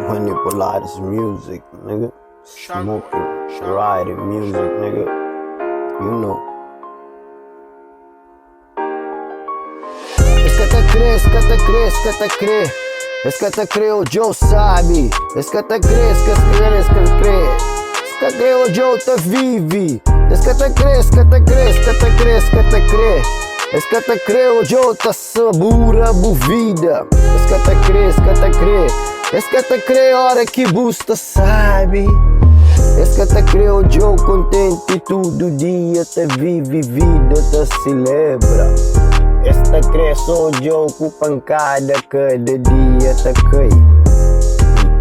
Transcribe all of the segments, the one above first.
Manipulators music, nigga. Smoking, riding music, nigga. You know. Escata crê, o Joe sabe. Escata crê. Escata crê, o Joe tá vive. Escata crê. Escata crê, o Joe tá sabura buvida. Escata crê. Escata crê, hora que busta sabe. Escata crê, o Joe contente todo dia tá vive vida, tá celebra. Esta crê, sou Joe com pancada cada dia tá cai.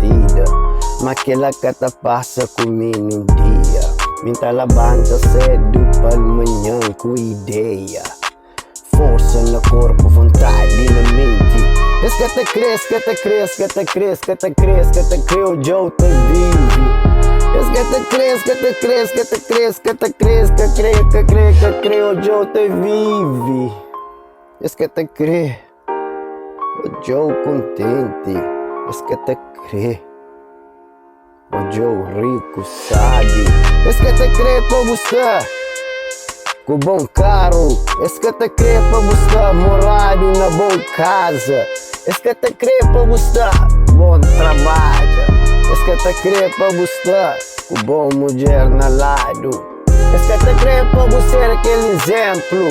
Mentira, mas aquela cata passa comigo um dia. Minta levanta cedo para manhã com ideia. Força no corpo, vontade na mente. Escata crê, o Joe tá vive. Escata crê, o Joe tá vive. Escata crê, o Joe contente. Escata crê, o Joe rico sabe. Escata crê pra buscar com bom carro. Escata crê pra buscar morado na boa casa. Escata crê pra buscar bom trabalho. Escata crê pra buscar com bom mulher na lado. Escata crê pra buscar aquele exemplo.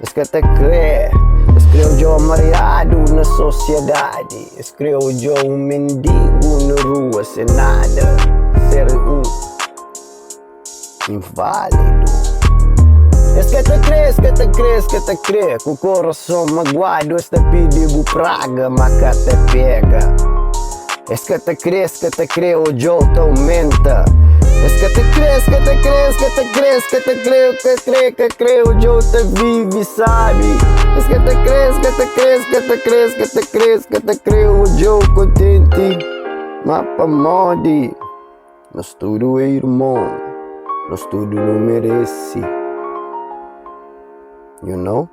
Escata crê. Escreveu Joe mareado na sociedade. Escreveu Joe um mendigo na rua sem nada. Ser um inválido. Escata crê, com o coração magoado. Esta pediu praga, macata pega. Escata crê, o Joe tá aumenta. Escata crê, o Joe tá vive, sabe. Escata crê, o Joe contente. Mapa mode, nós tudo é irmão, nós tudo não merece. You know?